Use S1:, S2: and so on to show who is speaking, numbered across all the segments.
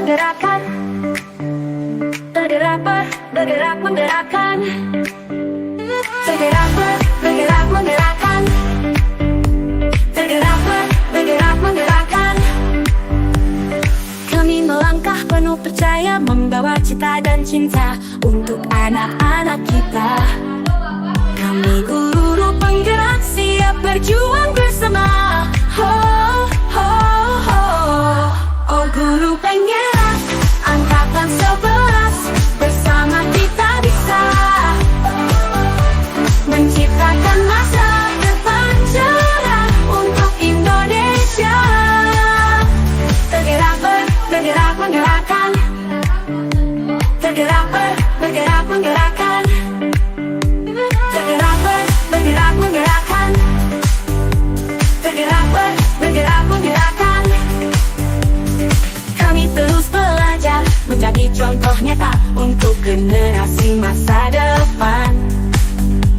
S1: menggerakkan, bergerak menggerakkan, bergerak menggerakkan, bergerak menggerakkan. Kami melangkah penuh percaya, membawa cita dan cinta untuk anak-anak kita. Kami guru penggerak, siap berjuang bersama. Oh guru penggerak angkatan 11, bersama kita bisa menciptakan masa depan cerah untuk Indonesia. Bergerak menggerakkan, bergerak menggerakkan, bergerak menggerakkan, bergerak menggerakkan. Kami terus belajar, menjadi contoh nyata untuk generasi masa depan.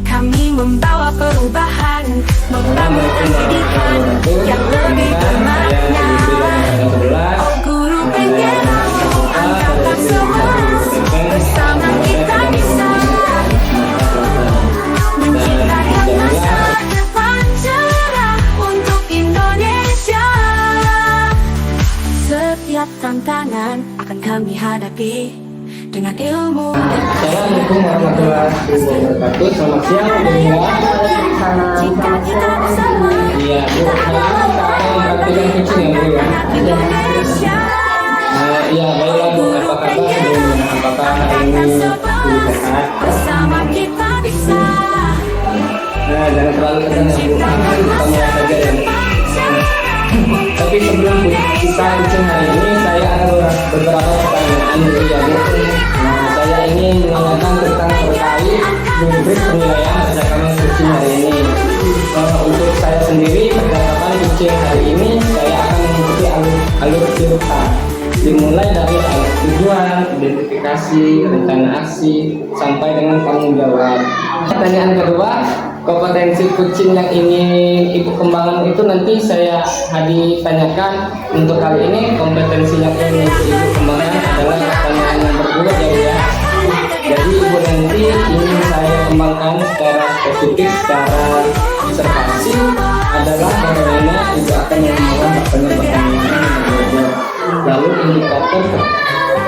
S1: Kami membawa perubahan, membangun pendidikan yang lebih bermakna. Oh guru penggerak angkatan 11, bersama kita bisa menciptakan masa depan cerah untuk Indonesia. Setiap tantangan akan kami hadapi dengan ilmu dan
S2: Assalamualaikum warahmatullahi wabarakatuh. Selamat siang,
S1: jika kita bersama,
S2: Iya, Bu. Sekarang praktikan kucing ya, Bu ya.
S1: Indonesia.
S2: Iya, baiklah Bu. Apa kabar sebelumnya? Apakah hari ini sehat?
S1: Bersama kita bisa
S2: Jangan terlalu tegang ya, Bu. Kita mulai saja ya. Tapi sebelum kita kucing hari ini, saya ada beberapa pertanyaan dulu ya, Bu. Saya ingin menanyakan tentang terkait rubrik penilaian berdasarkan kucing hari ini. Untuk saya sendiri, berdasarkan kucing hari ini, saya akan mengikuti alur cerita, dimulai dari tujuan, identifikasi, rencana aksi, sampai dengan tanggung jawab. Pertanyaan kedua, kompetensi kucing yang ingin Ibu kembangkan itu nanti saya ditanyakan. Untuk kali ini kompetensi yang ingin Ibu kembangkan adalah pertanyaan yang berbeda ya. Jadi Ibu nanti ingin saya kembangkan secara spesifik, secara observasi adalah bagaimana Ibu akan mengembangkan pertanyaan-pertanyaan. Lalu indikator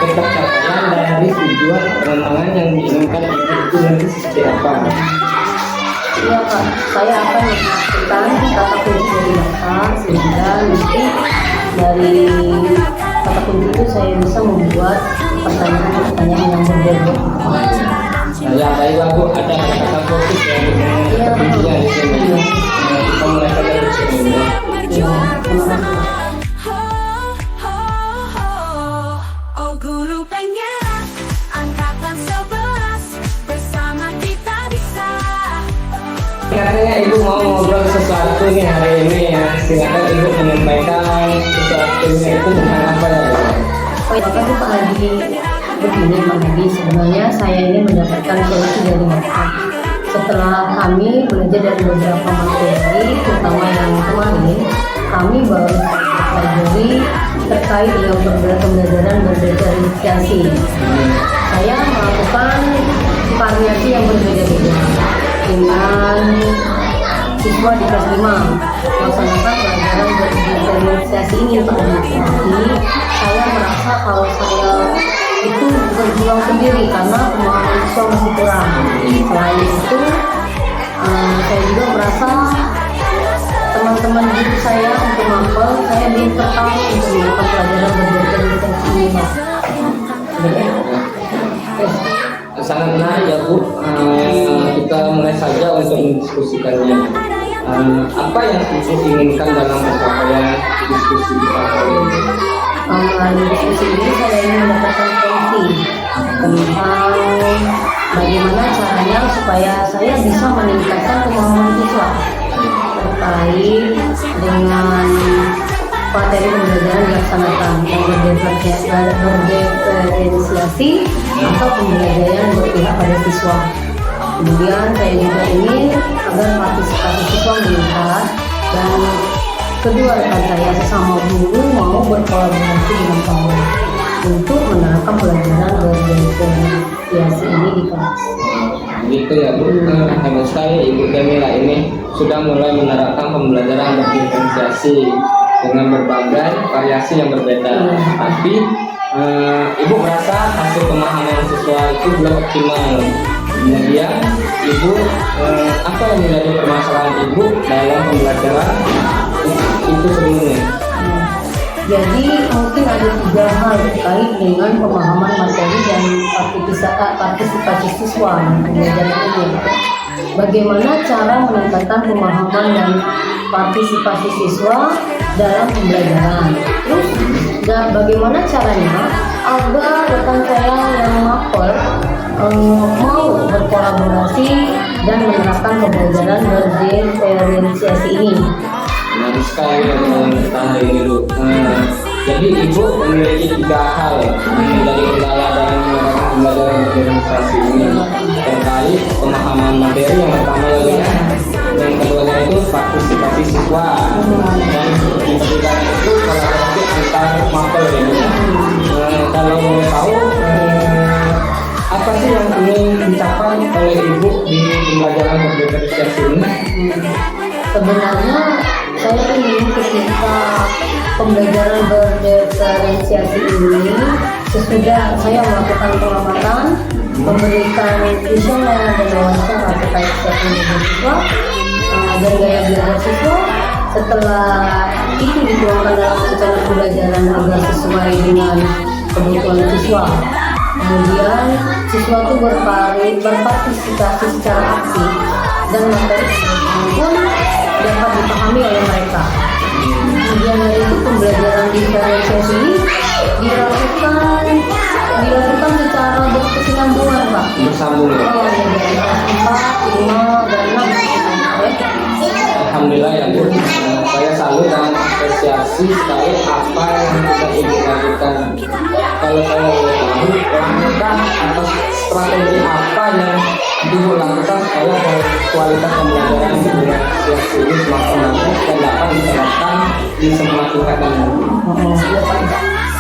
S2: ketercapaian dari tujuan pengembangan yang diinginkan itu nanti seperti apa?
S3: Iya Pak, saya akan memastikan kata kunci dari data sehingga nanti dari kata kunci itu saya bisa membuat pertanyaan-pertanyaan yang berbeda.
S2: Ya baiklah Bu, ada kata kunci yang kuncinya di sini. Kita mulai saja di sini.
S3: Terima kasih.
S1: Oh guru penggerak angkatan 11, bersama kita bisa.
S2: Katanya Ibu mau ngobrol sesuatu nih hari ini ya. Silakan Ibu menyampaikan sesuatunya itu tentang apa ya?
S3: Oh ya, makasih Pak Hadi. Begini Pak Hadi, sebenarnya saya ini mendapatkan solusi dari Bapak. Setelah kami belajar dari beberapa materi, terutama yang kemarin, kami baru pelajari terkait dengan pembelajaran berdifferensiasi. Saya melakukan variasi yang berbeda-beda dengan siswa di kelas 5 melaksanakan pelajaran berdifferensiasi ini Pak Hadi. Jadi saya merasa kalau saya itu berjuang sendiri karena pemahaman siswa masih kurang. Selain itu, saya juga merasa teman-teman guru saya untuk mapel, saya minta untuk melakukan pelajaran berdifferensiasi ini Pak.
S2: Sangat menarik ya Bu. Kita mulai saja untuk mendiskusikannya. Apa yang Ibu inginkan dalam pencapaian diskusi kita hari ini?
S3: Melalui diskusi ini saya ingin mendapatkan solusi tentang bagaimana caranya supaya saya bisa meningkatkan pemahaman siswa terkait dengan materi pembelajaran dilaksanakan yang berdifferensiasi atau pembelajaran berpihak pada siswa. Kemudian saya juga ingin agar partisipasi siswa meningkat dan kedua rekan saya sesama guru mau berkolaborasi dengan kami. untuk menerapkan pelajaran berdiferensiasi ini di kelas.
S2: Gitu ya Bu. Hebat sekali Ibu Jamila ini sudah mulai menerapkan pembelajaran berdiferensiasi dengan berbagai variasi yang berbeda. Tapi Ibu merasa hasil pemahaman siswa itu belum optimal. Kemudian Ibu apa yang menjadi permasalahan Ibu dalam pembelajaran itu sebelumnya?
S3: Jadi mungkin ada 3 hal terkait dengan pemahaman materi dan partisipasi siswa dalam pembelajaran ini. Bagaimana cara meningkatkan pemahaman dan partisipasi siswa dalam pembelajaran? Terus bagaimana caranya agar rekan saya yang mapel mau berkolaborasi dan menerapkan pembelajaran berdiferensiasi ini?
S2: Menarik sekali dalam hari ini Bu. Jadi Ibu memiliki 3 hal yang menjadi kendala dalam menerapkan pembelajaran berdiferensiasi ini terkait pemahaman materi yang pertama ya. Yang keduanya itu partisipasi siswa dan yang ketiga itu kolaborasi antar mapel ya Bu. Kalau mau tahu apa sih yang ingin dicapai oleh Ibu di pembelajaran berdiferensiasi ini?
S3: Sebenarnya saya ingin ketika pembelajaran berdiferensiasi ini sesudah saya melakukan pengamatan, memberikan kuesioner dan wawancara terkait kesiapan siswa dan gaya belajar siswa. Setelah itu dituangkan dalam rencana pembelajaran agar sesuai dengan kebutuhan siswa. Kemudian siswa itu berpartisipasi secara aktif dan materi pun dapat dipahami oleh mereka. Kemudian dari itu pembelajaran diferensiasi ini dilakukan secara berkesinambungan Pak.
S2: Bersambung ya?
S3: Oh ya, dari kelas 4, 5, dan 6.
S2: Alhamdulillah ya Bu. Saya salut dan apresiasi sekali apa yang sudah Ibu lakukan. Kalau saya boleh tahu, langkah atau strategi apa yang Ibu lakukan supaya kualitas pembelajaran berdiferensiasi ini semakin bagus dan dapat diterapkan di semua tingkatan.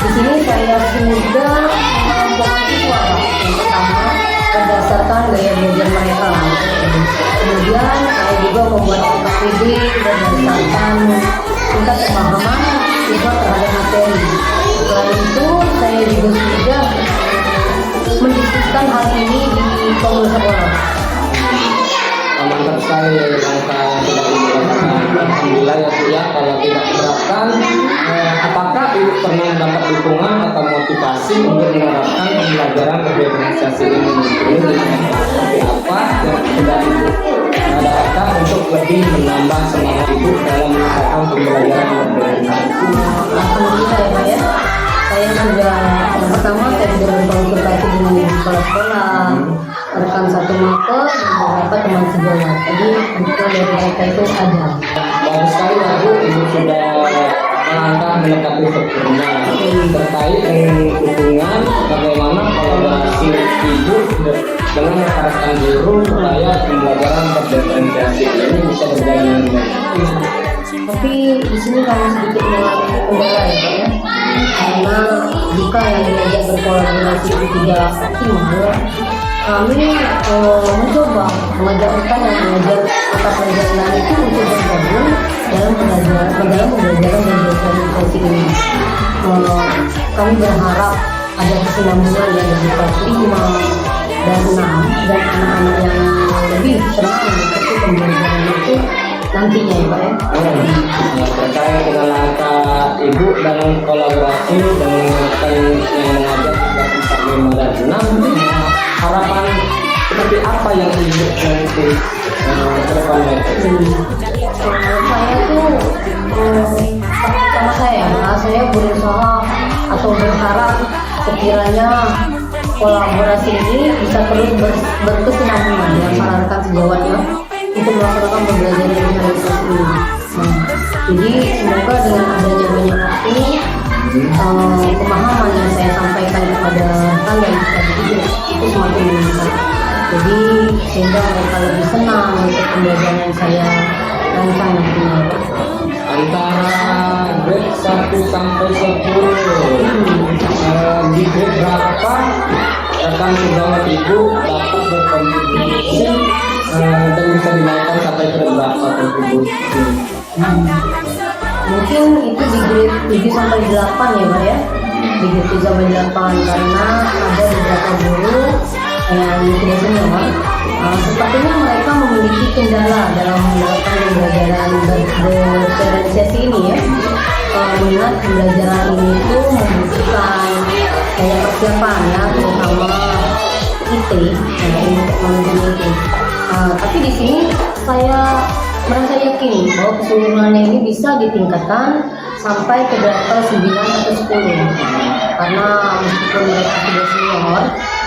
S3: Di sini saya sudah mengajar siswa yang pertama berdasarkan gaya belajar mereka. Kemudian saya juga membuat KPD berdasarkan tingkat pemahaman siswa terhadap materi. Selain itu saya juga sudah mendiskusikan hal ini di pengurus sekolah.
S2: Mantap sekali ya langkah yang sudah Ibu lakukan. Alhamdulillah ya Bu ya. Kalau tidak diterapkan, apakah Ibu pernah mendapat dukungan atau motivasi untuk menerapkan pembelajaran berdiferensiasi ini? Ini seperti apa yang sudah Ibu dapatkan untuk lebih menambah semangat Ibu dalam menerapkan pembelajaran berdiferensiasi?
S3: Alhamdulillah ya Pak ya. Saya sudah yang pertama saya sudah berkonsultasi dengan sekolah-sekolah, rekan satu mapel dan beberapa teman sejawat. Jadi dukungan dari mereka itu ada.
S2: Bagus sekali ya Bu, Ibu sudah melangkah mendekati sempurna terkait dengan dukungan bagaimana kolaborasi Ibu dengan rekan-rekan guru supaya pembelajaran berdiferensiasi ini bisa berjalan dengan baik.
S3: Tapi di sini kami sedikit mengalami kendala ya Pak ya. Karena jika yang diajak berkolaborasi itu tidak optimal, kami mencoba mengajak rekan yang mengajar mata pelajaran lain itu untuk bergabung dalam pembelajaran berdiferensiasi ini. Kami berharap ada kesinambungan yang dari kelas 5 dan 6 dan anak-anak yang lebih senang mengikuti pembelajaran itu nantinya ya Pak ya.
S2: Terkait dengan langkah Ibu dalam kolaborasi dengan rekan yang mengajar kelas 4, 5, dan 6, harapan seperti apa yang Ibu nanti ke depannya?
S3: Saya tuh sama saya berusaha atau berharap sekiranya kolaborasi ini bisa terus berkesinambungan dengan para rekan sejawatnya untuk melaksanakan pembelajaran diferensiasi ini. Jadi semoga dengan adanya banyak waktu, pemahaman yang saya sampaikan kepada rekan dan strategi itu semakin meningkat. Jadi sehingga mereka lebih senang untuk pembelajaran yang saya rancang nantinya.
S2: Antara grade 1 sampai 10 di di grade berapa rekan sejawat ibu dapat berkontribusi dan bisa dinaikkan sampai ke berapa kontribusi?
S3: Mungkin itu di grade 7 sampai 8 ya Pak ya. Di grade 7 sampai 8 karena ada beberapa guru yang tidak senior. Sepertinya mereka memiliki kendala dalam melakukan pembelajaran berdiferensiasi ini ya. Mengingat pembelajaran ini itu membutuhkan kayak persiapan ya, terutama IT, ilmu teknologi itu. Tapi di sini saya merasa yakin bahwa keseluruhannya ini bisa ditingkatkan sampai ke level 9 atau 10. Karena meskipun mereka sudah senior,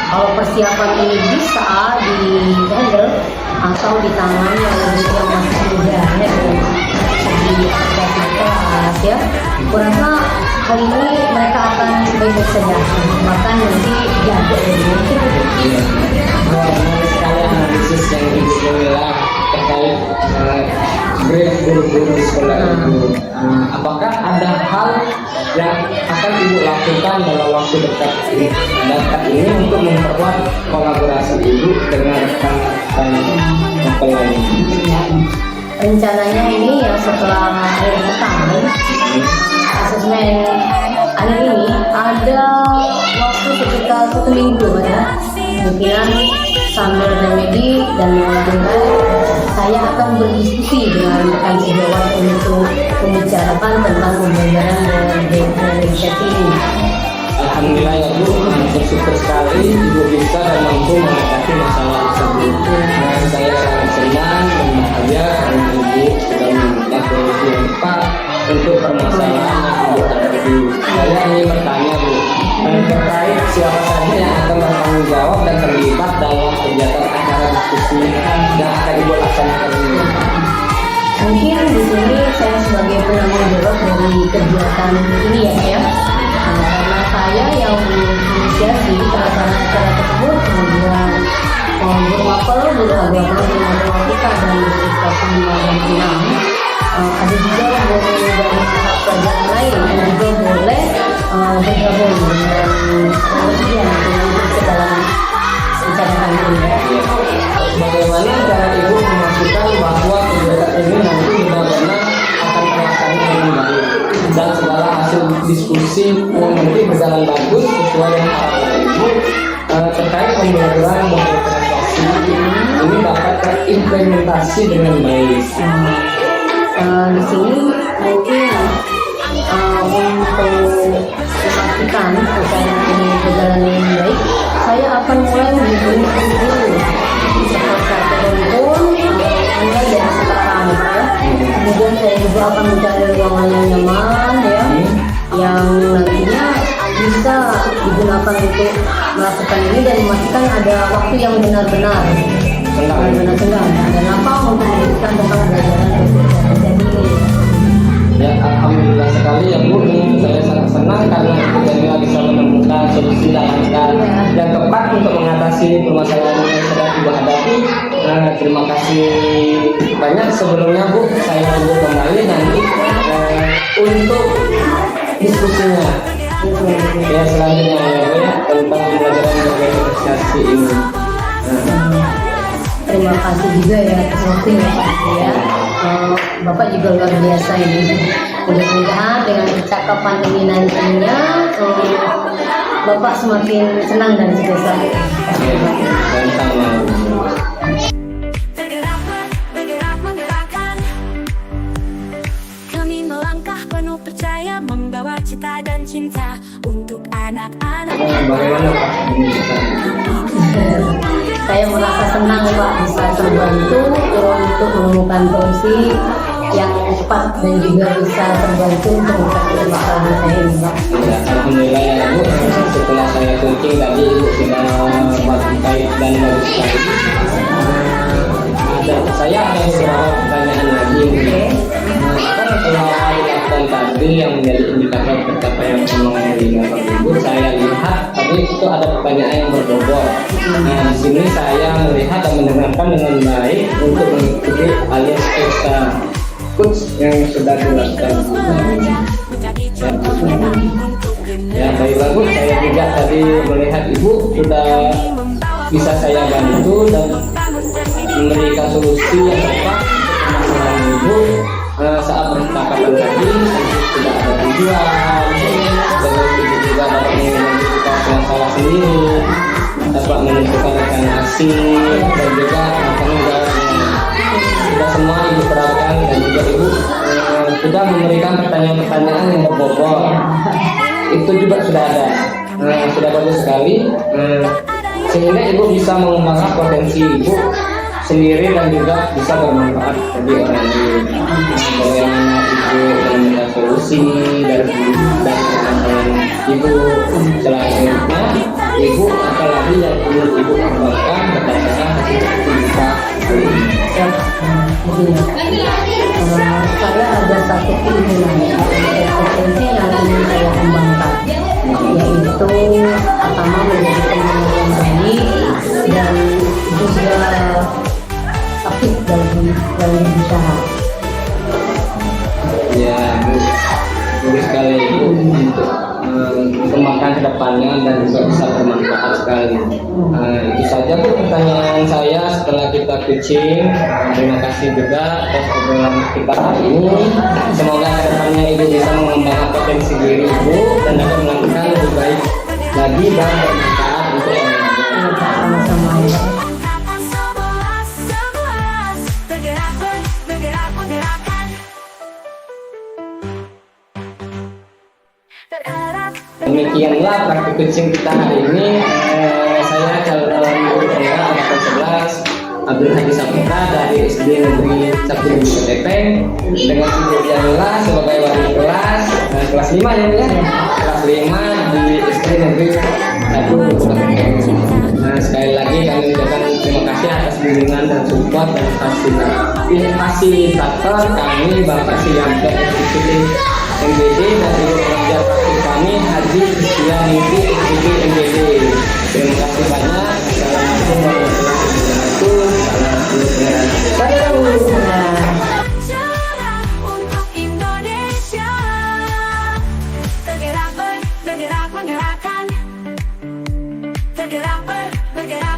S3: kalau persiapan ini bisa di-handle atau ditangani oleh guru yang masih muda ya, di atas kelas ya, kurasa hal ini mereka akan baik-baik saja, bahkan nanti jago
S2: Iya. Menarik sekali analisis yang ibu bilang terkait grade guru-guru di sekolah ibu. Apakah ada hal yang akan ibu lakukan dalam waktu dekat ini untuk memperkuat kolaborasi ibu dengan rekan lain?
S3: Rencananya ini ya setelah akhir pekan asesmen akhir ini ada waktu sekitar 1 minggu ya, mungkin sambil remedi dan mulai saya akan berdiskusi dengan rekan sejawat untuk membicarakan tentang pembelajaran berdiferensiasi ini.
S2: Alhamdulillah ya Bu, bersyukur sekali ibu bisa dan mampu mengatasi masalah tersebut. Saya sangat senang dan bahagia karena ibu sudah menemukan solusi yang tepat untuk permasalahan yang ibu hadapi. Saya ingin bertanya Bu, terkait siapa saja yang akan bertanggung jawab dan terlibat dalam kegiatan acara diskusi yang akan ibu laksanakan ini.
S3: Mungkin di sini saya sebagai penanggung jawab dari kegiatan ini ya. Karena saya yang menginisiasi pelaksanaan acara tersebut, kemudian guru mapel, guru agama, guru matematika dan guru IPA 5 dan 6. Ada juga guru dari pihak pelajaran lain yang juga boleh bergabung dengan kemudian ke dalam acara kami ini.
S2: Bagaimana cara ibu memastikan bahwa kegiatan ini nanti benar-benar akan terlaksana dengan baik dan segala hasil diskusi nanti berjalan bagus sesuai dengan harapan ibu terkait pembelajaran berdiferensiasi ini dapat terimplementasi dengan baik.
S3: Di sini mungkin untuk memastikan acara ini berjalan dengan baik, saya akan mulai menghubungi guru peserta pun mulai dari sekarang ya. Kemudian saya juga akan mencari ruangan yang nyaman ya, yang nantinya bisa digunakan untuk melakukan ini dan memastikan ada waktu yang benar-benar senggang dan lapang untuk memberikan tentang pembelajaran berdiferensiasi ini.
S2: Ya, alhamdulillah sekali ya Bu, saya sangat senang karena kita bisa menemukan solusi dan yang tepat untuk mengatasi permasalahan yang sedang ibu hadapi. Terima kasih banyak sebelumnya Bu, saya tunggu kembali nanti untuk diskusinya. Ya selanjutnya ya tentang pembelajaran berdiferensiasi ini.
S3: Terima kasih juga ya atas waktunya Pak ya. Bapak juga luar biasa ini. Mudah-mudahan dengan percakapan ini nantinya Bapak semakin senang dan sukses.
S1: Bergerak menggerakkan. Kami melangkah penuh percaya membawa cita dan cinta untuk anak-anak.
S2: Bagaimana Pak?
S3: Saya merasa senang Pak bisa terbantu untuk menemukan solusi yang tepat dan juga bisa terbantu untuk mencapai masalah saya ini Pak.
S2: Ya, alhamdulillah ya Bu, setelah saya coaching tadi Ibu sudah baik dan bagus sekali. Saya ada beberapa pertanyaan lagi. Kan setelah dilakukan tadi yang menjadi indikator pencapaian pembangunan lingkungan tersebut, saya lihat tadi itu ada pertanyaan yang berbobot. Nah, di sini saya melihat dan mendengarkan dengan baik untuk mengikuti alias extra coach yang sudah dilakukan.
S1: Menjadi contoh untuk
S2: Ya baik bagus, saya juga tadi melihat ibu sudah bisa saya bantu dan memberikan solusi yang tepat untuk permasalahan ibu. Saat percakapan tadi tidak ada tujuan, terus ibu juga dapat menentukan masalah sendiri, dapat menentukan rekan asing dan juga tanggung jawabnya. Sudah semua ibu terapkan dan juga ibu sudah memberikan pertanyaan-pertanyaan yang berbobot. Itu juga sudah ada, sudah bagus sekali, sehingga ibu bisa mengembangkan potensi ibu sendiri dan juga bisa bermanfaat bagi orang lain. Bagaimana ibu menemukan solusi dari permasalahan ibu selanjutnya, ibu apalagi yang perlu ibu kembangkan berdasarkan hasil kita kali ini.
S3: Saya ada satu keinginan potensi yang ingin saya kembangkan, yaitu pertama menjadi penyanyi yang baik dan juga aktif dalam berusaha.
S2: Ya, bagus sekali ibu untuk kembangkan ke depannya dan juga bisa bermanfaat sekali. Itu saja Bu pertanyaan saya setelah kita pitching. Terima kasih juga atas obrolan kita hari ini. Semoga ke depannya ibu bisa mengembangkan potensi diri ibu dan dapat melakukan lebih baik lagi dan bermanfaat untuk orang lain.
S3: Sama-sama ya.
S2: Demikianlah praktik coaching kita hari ini. Saya calon guru daerah angkatan 11 Abdul Haji Saputra dari SD Negeri 1 Bukit Tepeng dengan Ibu Jamila sebagai wali kelas kelas 5 ya Bu ya, kelas 5 di SD Negeri 1 Bukit Tepeng. Sekali lagi kami ucapkan terima kasih atas bimbingan dan support dan fasilitator kami Bapak Siamto Eksekutif MBD dan Ibu pengajar praktik kami Haji Kristianiti Eksekutif MBD. Terima kasih banyak. Assalamualaikum warahmatullahi wabarakatuh.
S1: Untuk Indonesia, tergerak bergerak menggerakkan, tergerak bergerak.